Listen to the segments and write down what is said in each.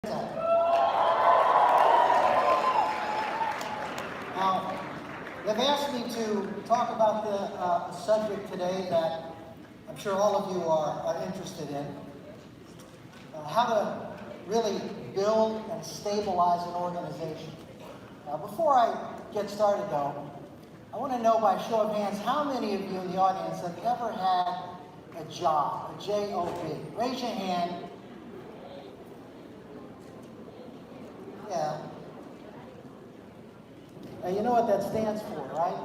Now, they've asked me to talk about the subject today that I'm sure all of you are interested in. How to really build and stabilize an organization. Before I get started though, I want to know by show of hands how many of you in the audience have ever had a job, a J-O-B? Raise your hand. Yeah. Now, you know what that stands for, right?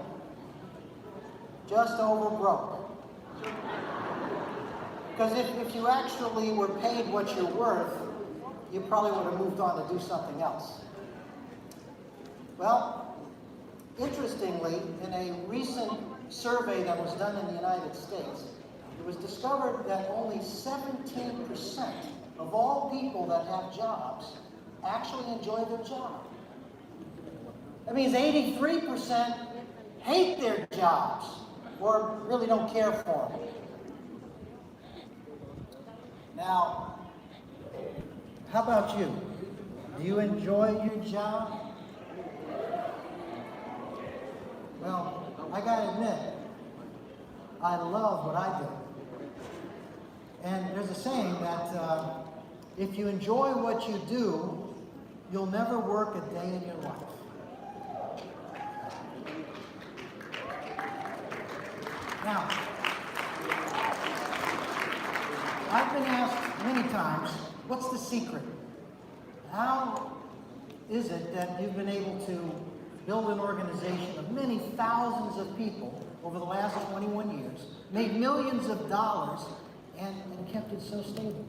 Just over broke. Because if you actually were paid what you're worth, you probably would have moved on to do something else. Well, interestingly, in a recent survey that was done in the United States, it was discovered that only 17% of all people that have jobs actually enjoy their job. That means 83% hate their jobs or really don't care for them. Now, how about you? Do you enjoy your job? Well, I gotta admit, I love what I do. And there's a saying that if you enjoy what you do, you'll never work a day in your life. Now, I've been asked many times, what's the secret? How is it that you've been able to build an organization of many thousands of people over the last 21 years, made millions of dollars, and kept it so stable?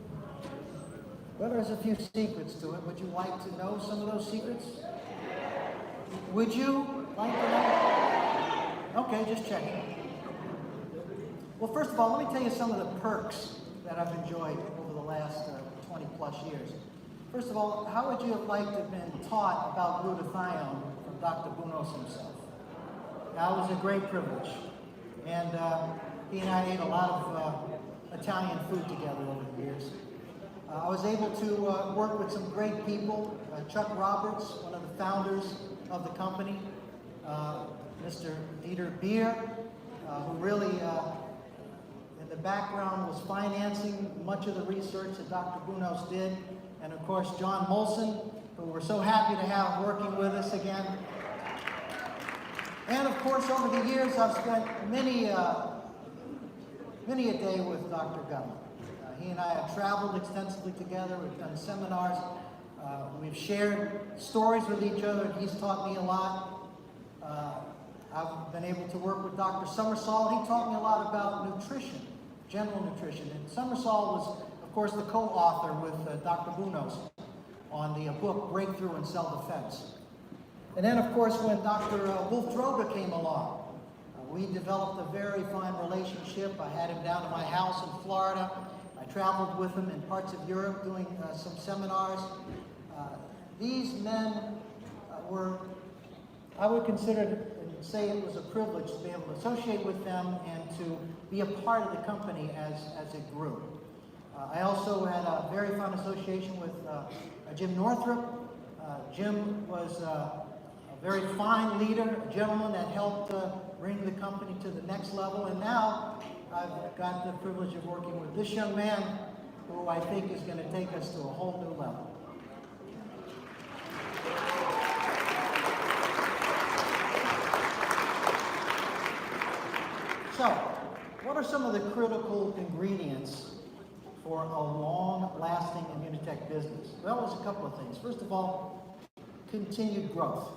Well, there's a few secrets to it. Would you like to know some of those secrets? Would you like to know? Okay, just checking. Well, first of all, let me tell you some of the perks that I've enjoyed over the last 20 plus years. First of all, how would you have liked to have been taught about glutathione from Dr. Bunos himself? That was a great privilege. And he and I ate a lot of Italian food together over the years. I was able to work with some great people. Chuck Roberts, one of the founders of the company, Mr. Dieter Beer, who really in the background was financing much of the research that Dr. Bunos did, and of course John Molson, who we're so happy to have working with us again. And of course, over the years, I've spent many a day with Dr. Gummer. He and I have traveled extensively together. We've done seminars. We've shared stories with each other, and he's taught me a lot. I've been able to work with Dr. Summersall. He taught me a lot about nutrition, general nutrition. And Summersall was, of course, the co-author with Dr. Bunos on the book Breakthrough in Cell Defense. And then, of course, when Dr. Wolf Droga came along, we developed a very fine relationship. I had him down to my house in Florida. I traveled with him in parts of Europe doing some seminars. These men were, I would consider and say it was a privilege to be able to associate with them and to be a part of the company as it grew. I also had a very fun association with Jim Northrup. Jim was a very fine leader, a gentleman that helped bring the company to the next level. And now I've got the privilege of working with this young man who I think is going to take us to a whole new level. So, what are some of the critical ingredients for a long-lasting IMMUNOTEC business? Well, there's a couple of things. First of all, continued growth.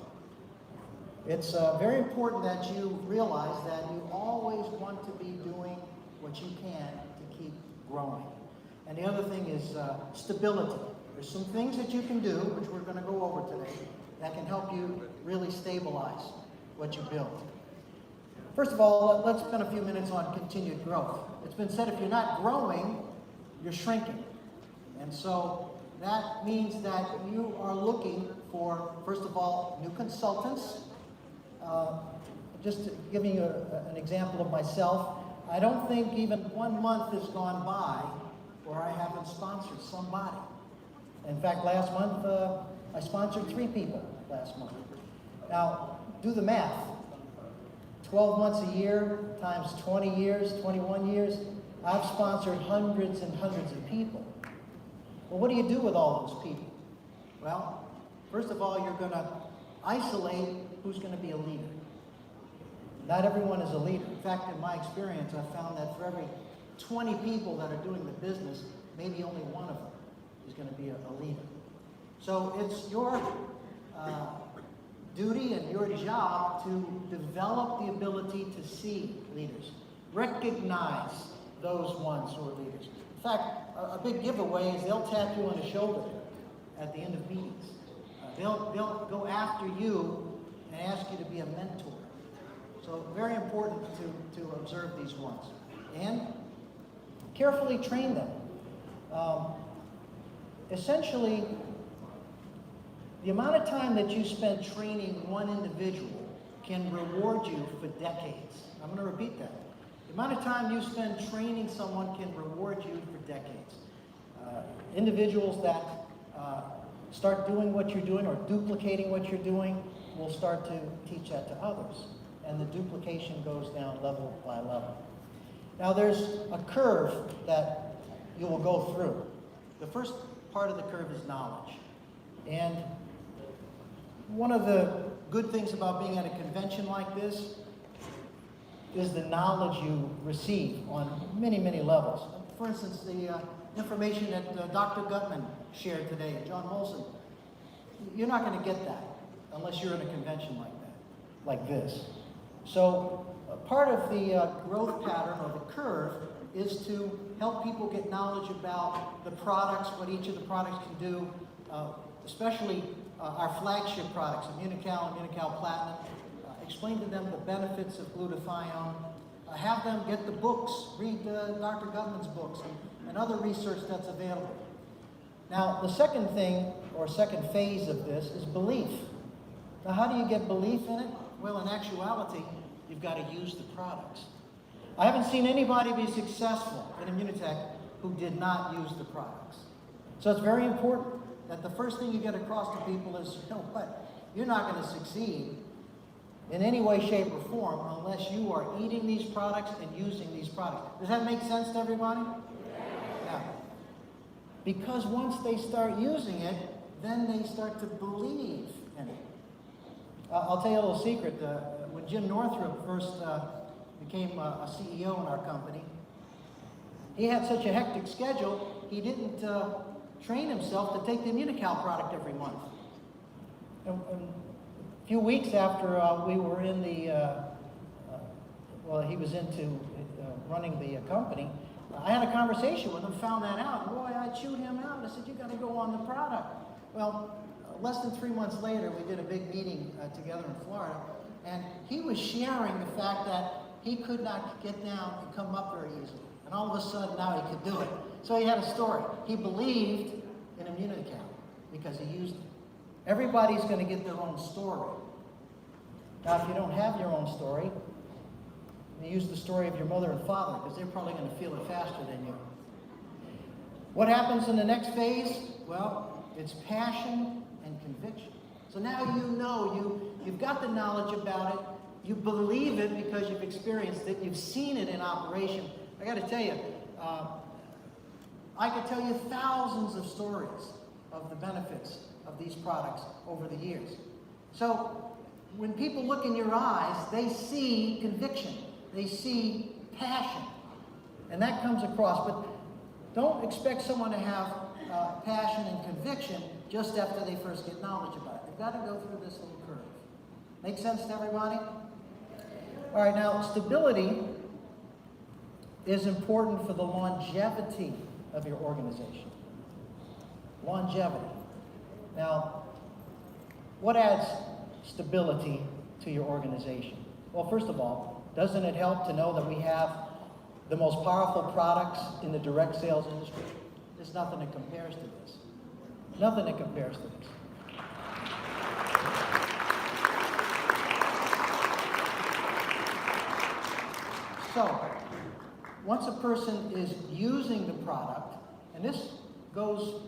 It's very important that you realize that you always want to be doing what you can to keep growing. And the other thing is stability. There's some things that you can do, which we're going to go over today, that can help you really stabilize what you build. First of all, let's spend a few minutes on continued growth. It's been said if you're not growing, you're shrinking. And so that means that you are looking for, first of all, new consultants. Just giving you an example of myself, I don't think even 1 month has gone by where I haven't sponsored somebody. In fact, last month, I sponsored 3 people last month. Now, do the math. 12 months a year times 20 years, 21 years, I've sponsored hundreds and hundreds of people. Well, what do you do with all those people? Well, first of all, you're going to isolate who's going to be a leader. Not everyone is a leader. In fact, in my experience, I've found that for every 20 people that are doing the business, maybe only one of them is going to be a leader. So it's your duty and your job to develop the ability to see leaders, recognize those ones who are leaders. In fact, a big giveaway is they'll tap you on the shoulder at the end of meetings. They'll go after you and ask you to be a mentor. So very important to observe these ones. And carefully train them. Essentially, the amount of time that you spend training one individual can reward you for decades. I'm going to repeat that. The amount of time you spend training someone can reward you for decades. Individuals that start doing what you're doing or duplicating what you're doing will start to teach that to others. And the duplication goes down level by level. Now there's a curve that you will go through. The first part of the curve is knowledge. And one of the good things about being at a convention like this is the knowledge you receive on many, many levels. For instance, the information that Dr. Gutman shared today, and John Molson, you're not going to get that unless you're in a convention like that, like this. So part of the growth pattern or the curve is to help people get knowledge about the products, what each of the products can do, especially our flagship products, IMMUNOCAL and IMMUNOCAL Platinum. Explain to them the benefits of glutathione. Have them get the books, read Dr. Gutman's books and other research that's available. Now, the second thing, or second phase of this, is belief. Now, how do you get belief in it? Well, in actuality, you've got to use the products. I haven't seen anybody be successful in IMMUNOTEC who did not use the products. So it's very important that the first thing you get across to people is, you know what, you're not going to succeed in any way, shape, or form unless you are eating these products and using these products. Does that make sense to everybody? Yeah. Because once they start using it, then they start to believe in it. I'll tell you a little secret. When Jim Northrup first became a CEO in our company, he had such a hectic schedule, he didn't train himself to take the IMMUNOCAL product every month. And a few weeks after we were in the, well, he was into running the company, I had a conversation with him, found that out, and boy, I chewed him out. I said, you got to go on the product. Well, less than 3 months later, we did a big meeting together in Florida, and he was sharing the fact that he could not get down and come up very easily. And all of a sudden, now he could do it. So he had a story. He believed in IMMUNOCAL because he used it. Everybody's going to get their own story. Now, if you don't have your own story, you use the story of your mother and father because they're probably going to feel it faster than you. What happens in the next phase? Well, it's passion and conviction. So now you know, you've got the knowledge about it, you believe it because you've experienced it, you've seen it in operation. I got to tell you, I could tell you thousands of stories of the benefits of these products over the years. So when people look in your eyes, they see conviction, they see passion, and that comes across. But don't expect someone to have passion and conviction just after they first get knowledge about it. They've got to go through this little curve. Make sense to everybody? All right, now stability is important for the longevity of your organization. Longevity. Now, what adds stability to your organization? Well, first of all, doesn't it help to know that we have the most powerful products in the direct sales industry? There's nothing that compares to this. Nothing that compares to this. So, once a person is using the product, and this goes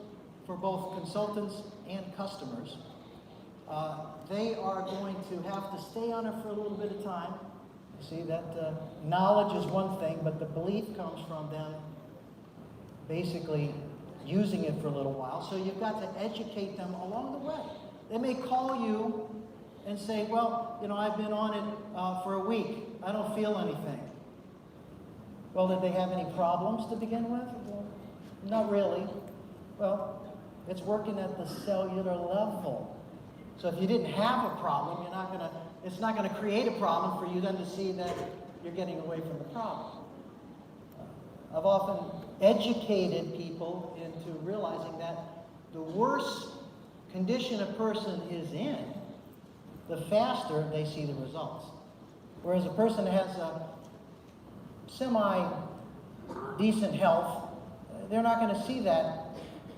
for both consultants and customers. They are going to have to stay on it for a little bit of time. You see that knowledge is one thing, but the belief comes from them basically using it for a little while. So you've got to educate them along the way. They may call you and say, well, you know, I've been on it for a week. I don't feel anything. Well, did they have any problems to begin with? Well, not really. Well, it's working at the cellular level. So if you didn't have a problem, it's not gonna create a problem for you then to see that you're getting away from the problem. I've often educated people into realizing that the worse condition a person is in, the faster they see the results. Whereas a person that has a semi-decent health, they're not going to see that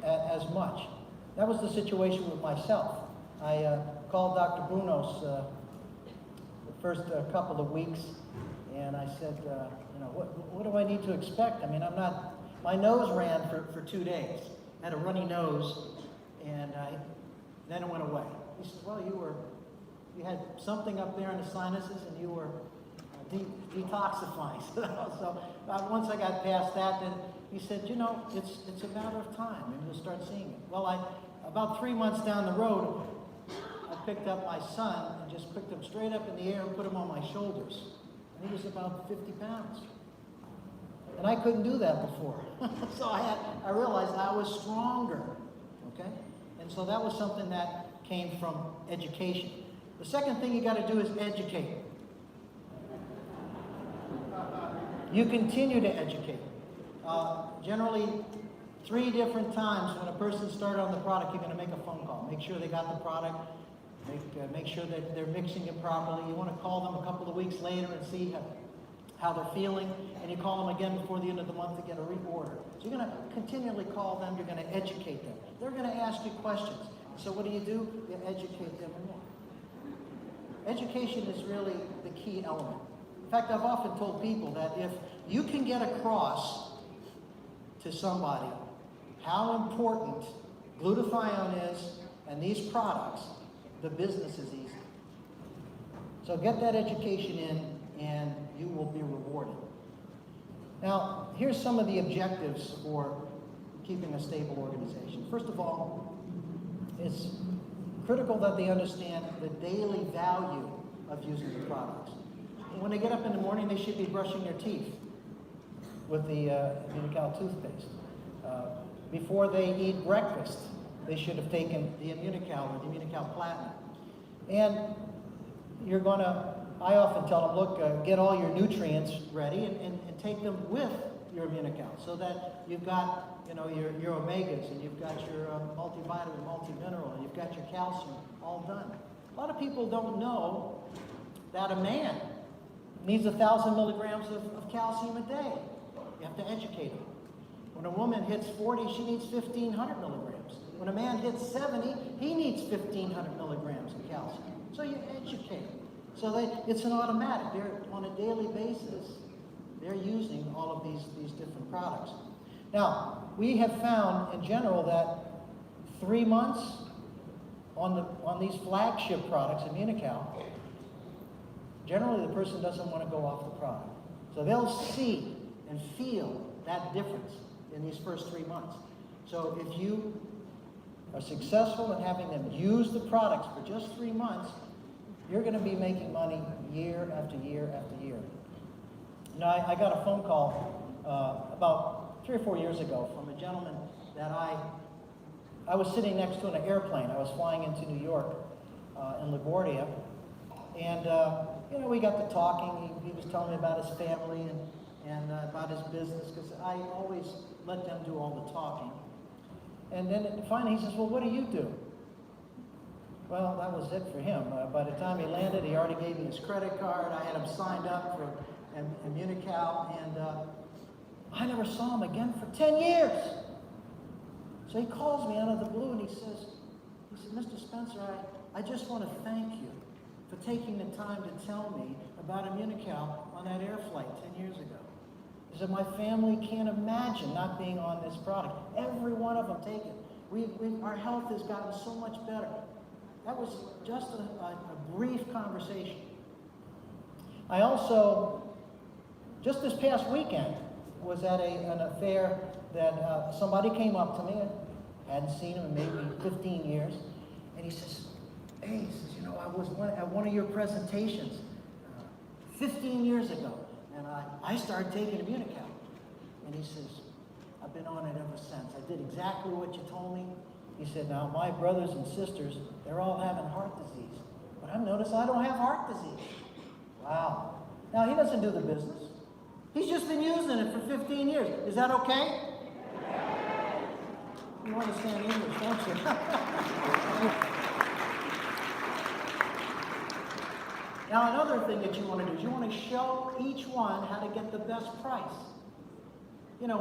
as much. That was the situation with myself. I called Dr. Brunos the first couple of weeks, and I said, you know, what do I need to expect? I mean, my nose ran for 2 days. I had a runny nose, and then it went away. He said, well, you had something up there in the sinuses, and you were detoxifying. So once I got past that, then he said, you know, it's a matter of time, and you'll start seeing it. Well, about 3 months down the road, I picked up my son and just picked him straight up in the air and put him on my shoulders. And he was about 50 pounds. And I couldn't do that before. So I realized I was stronger, okay? And so that was something that came from education. The second thing you got to do is educate. You continue to educate. Generally, 3 different times when a person started on the product, you're going to make a phone call. Make sure they got the product. Make sure that they're mixing it properly. You want to call them a couple of weeks later and see how they're feeling. And you call them again before the end of the month to get a reorder. So you're going to continually call them. You're going to educate them. They're going to ask you questions. So what do? You educate them more. Education is really the key element. In fact, I've often told people that if you can get across to somebody how important glutathione is and these products, the business is easy. So get that education in and you will be rewarded. Now, here's some of the objectives for keeping a stable organization. First of all, it's critical that they understand the daily value of using the products. When they get up in the morning, they should be brushing their teeth with the IMMUNOCAL toothpaste. Before they eat breakfast, they should have taken the IMMUNOCAL or the IMMUNOCAL Platinum. And you're gonna, I often tell them, look, get all your nutrients ready and take them with your IMMUNOCAL so that you've got, you know, your omegas and you've got your multivitamin, multimineral, and you've got your calcium all done. A lot of people don't know that a man needs 1,000 milligrams of calcium a day. You have to educate them. When a woman hits 40, she needs 1,500 milligrams. When a man hits 70, he needs 1,500 milligrams of calcium. So you educate them. So it's an automatic. They're on a daily basis. They're using all of these different products. Now, we have found in general that 3 months on these flagship products, IMMUNOCAL, generally the person doesn't want to go off the product. So they'll see and feel that difference in these first 3 months. So if you are successful in having them use the products for just 3 months, you're going to be making money year after year after year. You know, I got a phone call about 3 or 4 years ago from a gentleman that I was sitting next to in an airplane. I was flying into New York in LaGuardia, and you know, we got to talking. He was telling me about his family and about his business, because I always let them do all the talking. And then finally he says, well, what do you do? Well, that was it for him. By the time he landed, he already gave me his credit card. I had him signed up for IMMUNOCAL, and I never saw him again for 10 years. So he calls me out of the blue and he said, Mr. Spencer, I just want to thank you for taking the time to tell me about IMMUNOCAL on that air flight 10 years ago. He said, my family can't imagine not being on this product. Every one of them take it. our health has gotten so much better. That was just a brief conversation. I also, just this past weekend, was at an affair that somebody came up to me. I hadn't seen him in maybe 15 years. And he says, hey, he says, you know, I was at one of your presentations 15 years ago. And I started taking IMMUNOTEC. And he says, I've been on it ever since. I did exactly what you told me. He said, now my brothers and sisters, they're all having heart disease. But I've noticed I don't have heart disease. Wow. Now he doesn't do the business. He's just been using it for 15 years. Is that okay? You understand English, don't you? Now another thing that you want to do is you want to show each one how to get the best price. You know,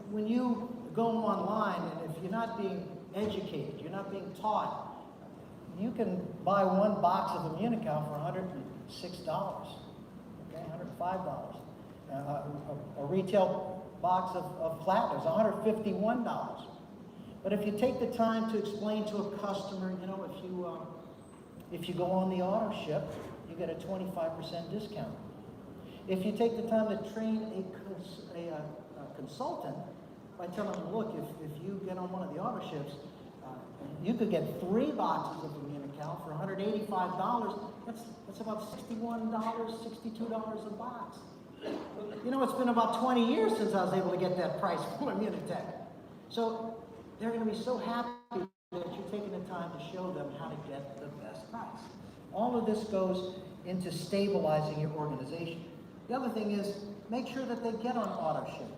when you go online and if you're not being educated, you're not being taught, you can buy one box of IMMUNOTEC for $106, okay, $105. A retail box of platinum is $151. But if you take the time to explain to a customer, you know, if you go on the auto ship, you get a 25% discount. If you take the time to train a consultant by telling them, look, if you get on one of the auto ships, you could get 3 boxes of IMMUNOTEC for $185. That's about $61, $62 a box. You know, it's been about 20 years since I was able to get that price from IMMUNOTEC. So they're going to be so happy that you're taking the time to show them how to get the best price. All of this goes into stabilizing your organization. The other thing is, make sure that they get on auto ship.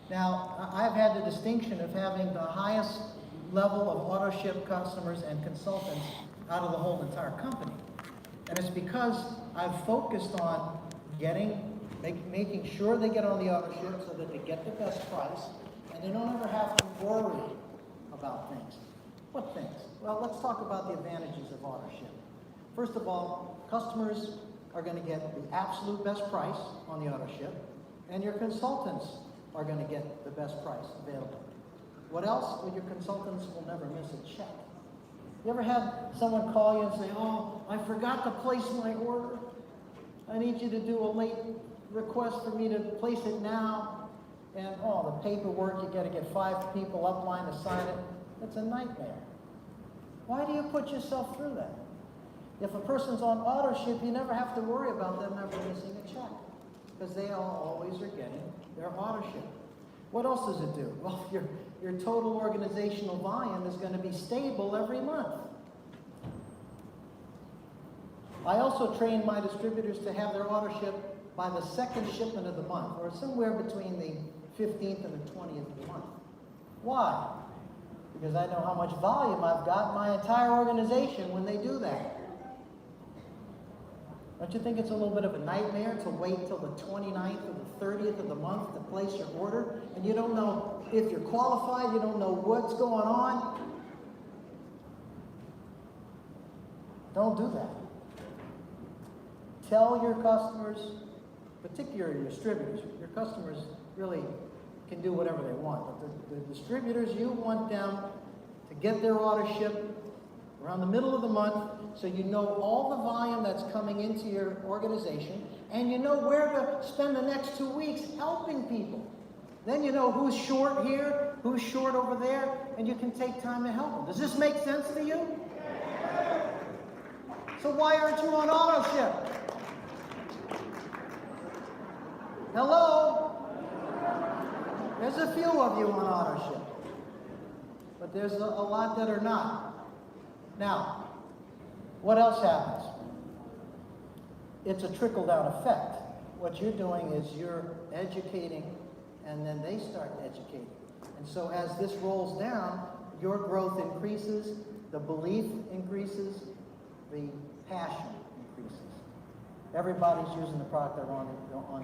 Now, I've had the distinction of having the highest level of auto ship customers and consultants out of the whole entire company. And it's because I've focused on making sure they get on the auto ship so that they get the best price and they don't ever have to worry about things. What things? Well, let's talk about the advantages of auto ship. First of all, customers are going to get the absolute best price on the auto ship, and your consultants are going to get the best price available. What else? Well, your consultants will never miss a check. You ever had someone call you and say, oh, I forgot to place my order. I need you to do a late request for me to place it now. And oh, the paperwork, you got to get 5 people upline to sign it. It's a nightmare. Why do you put yourself through that? If a person's on auto ship, you never have to worry about them ever missing a check, because they always are getting their auto ship. What else does it do? Well, your total organizational volume is going to be stable every month. I also train my distributors to have their auto ship by the 2nd shipment of the month, or somewhere between the 15th and the 20th of the month. Why? Because I know how much volume I've got in my entire organization when they do that. Don't you think it's a little bit of a nightmare to wait till the 29th or the 30th of the month to place your order, and you don't know if you're qualified, you don't know what's going on? Don't do that. Tell your customers, particularly your distributors, your customers really can do whatever they want, but the distributors, you want them to get their auto ship around the middle of the month, so you know all the volume that's coming into your organization, and you know where to spend the next 2 weeks helping people. Then you know who's short here, who's short over there, and you can take time to help them. Does this make sense to you? So why aren't you on auto ship? Hello? There's a few of you on auto ship, but there's a lot that are not. Now, what else happens? It's a trickle-down effect. What you're doing is you're educating, and then they start educating. And so as this rolls down, your growth increases, the belief increases, the passion increases. Everybody's using the product they're on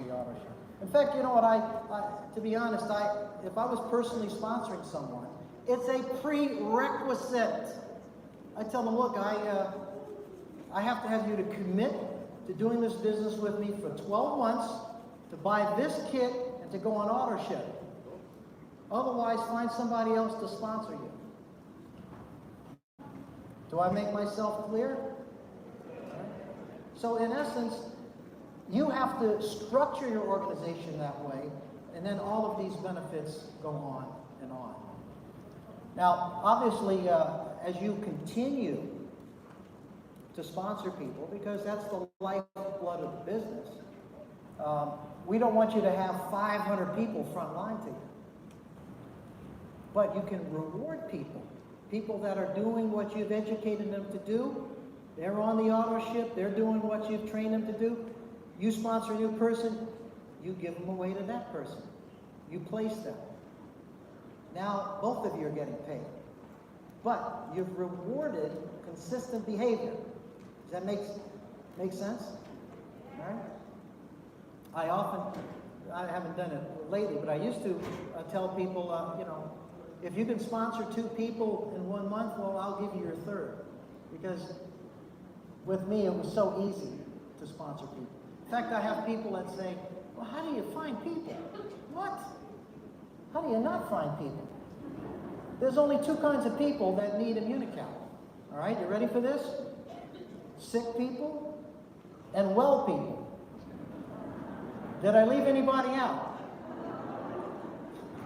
the auto ship. In fact, you know what, to be honest, if I was personally sponsoring someone, it's a prerequisite. I tell them, look, I have to have you to commit to doing this business with me for 12 months, to buy this kit, and to go on auto ship. Otherwise, find somebody else to sponsor you. Do I make myself clear? So in essence, you have to structure your organization that way, and then all of these benefits go on and on. Now, obviously, as you continue to sponsor people, because that's the lifeblood of the business, we don't want you to have 500 people front line to you. But you can reward people. People that are doing what you've educated them to do. They're on the auto ship. They're doing what you've trained them to do. You sponsor a new person, you give them away to that person. You place them. Now, both of you are getting paid. But you've rewarded consistent behavior. Does that make sense? All right? I haven't done it lately, but I used to tell people, you know, if you can sponsor 2 people in 1 month, well, I'll give you your third. Because with me, it was so easy to sponsor people. In fact, I have people that say, well, how do you find people? What? How do you not find people? There's only 2 kinds of people that need IMMUNOTEC. All right, you ready for this? Sick people and well people. Did I leave anybody out?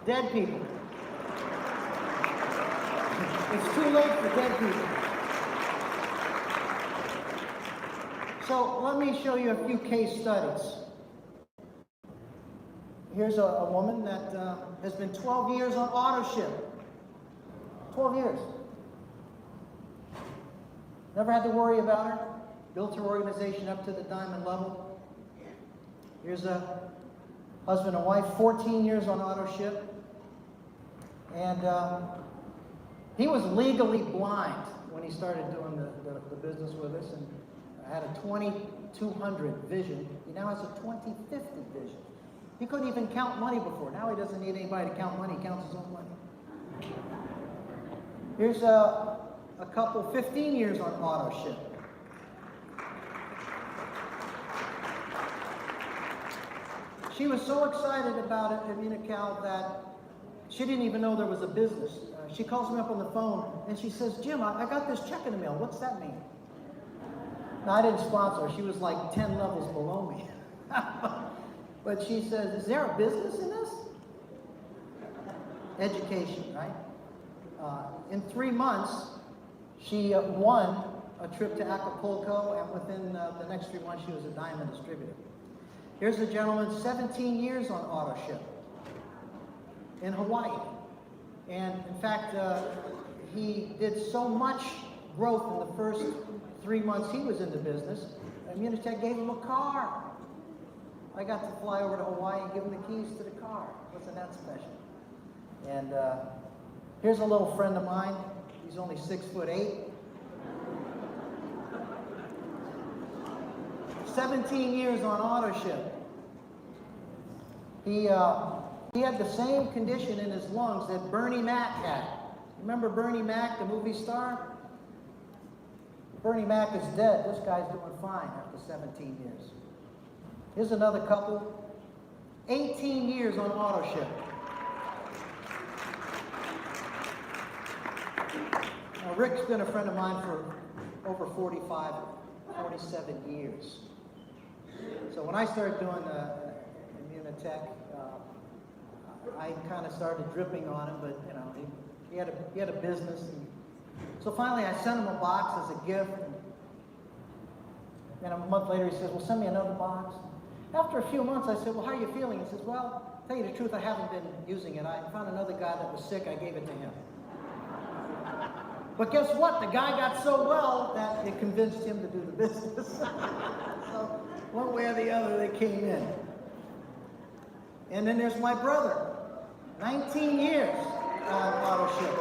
Dead people. It's too late for dead people. So let me show you a few case studies. Here's a woman that has been 12 years on auto ship. 12 years. Never had to worry about her. Built her organization up to the diamond level. Here's a husband and wife, 14 years on auto ship. And he was legally blind when he started doing the business with us, and had a 20/200 vision. He now has a 20/50 vision. He couldn't even count money before. Now he doesn't need anybody to count money. He counts his own money. Here's a couple 15 years on auto ship. She was so excited about it, IMMUNOTEC, that she didn't even know there was a business. She calls me up on the phone and she says, Jim, I got this check in the mail. What's that mean? Now, I didn't sponsor her. She was like 10 levels below me. But she says, is there a business in this? Education, right? In 3 months, she won a trip to Acapulco, and within the next 3 months, she was a diamond distributor. Here's a gentleman, 17 years on auto ship in Hawaii. And in fact, he did so much growth in the first 3 months he was in the business, IMMUNOTEC gave him a car. I got to fly over to Hawaii and give him the keys to the car. Wasn't that special? And here's a little friend of mine. He's only 6'8". 17 years on auto ship. He had the same condition in his lungs that Bernie Mac had. Remember Bernie Mac, the movie star? Bernie Mac is dead. This guy's doing fine after 17 years. Here's another couple. 18 years on auto ship. Now, Rick's been a friend of mine for over 47 years. So when I started doing IMMUNOTEC, I kind of started dripping on him, but you know, he had a business. And so finally I sent him a box as a gift. And a month later he says, well, send me another box. After a few months I said, well, how are you feeling? He says, well, to tell you the truth, I haven't been using it. I found another guy that was sick, I gave it to him. But guess what? The guy got so well that it convinced him to do the business. So one way or the other, they came in. And then there's my brother, 19 years on auto ship.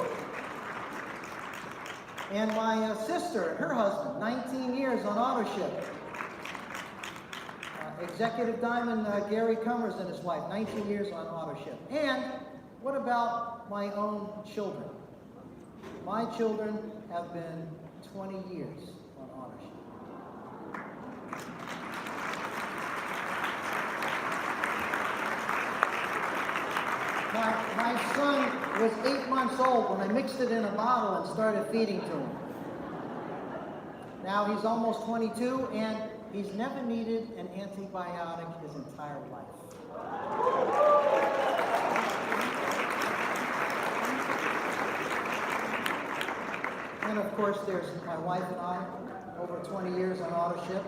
And my sister and her husband, 19 years on auto ship. Executive Diamond Gary Cummers and his wife, 19 years on auto ship. And what about my own children? My children have been 20 years on auto ship. My son was 8 months old when I mixed it in a bottle and started feeding to him. Now he's almost 22, and he's never needed an antibiotic his entire life. And of course, there's my wife and I, over 20 years on auto ship.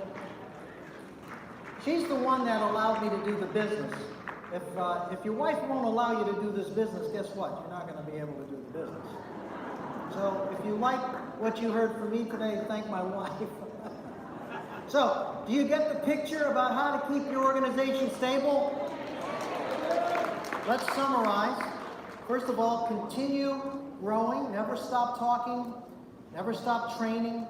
She's the one that allowed me to do the business. If your wife won't allow you to do this business, guess what? You're not going to be able to do the business. So if you like what you heard from me today, thank my wife. So, do you get the picture about how to keep your organization stable? Let's summarize. First of all, continue growing, never stop talking, never stop training,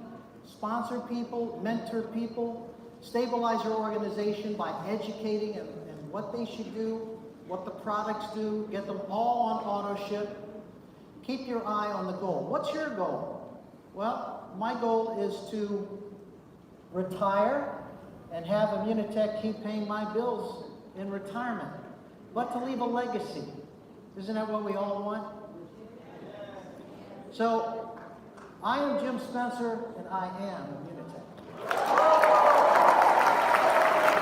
sponsor people, mentor people, stabilize your organization by educating and what they should do, what the products do, get them all on auto ship. Keep your eye on the goal. What's your goal? Well, my goal is to retire and have IMMUNOTEC keep paying my bills in retirement, but to leave a legacy. Isn't that what we all want? So, I am Jim Spencer, and I am IMMUNOTEC.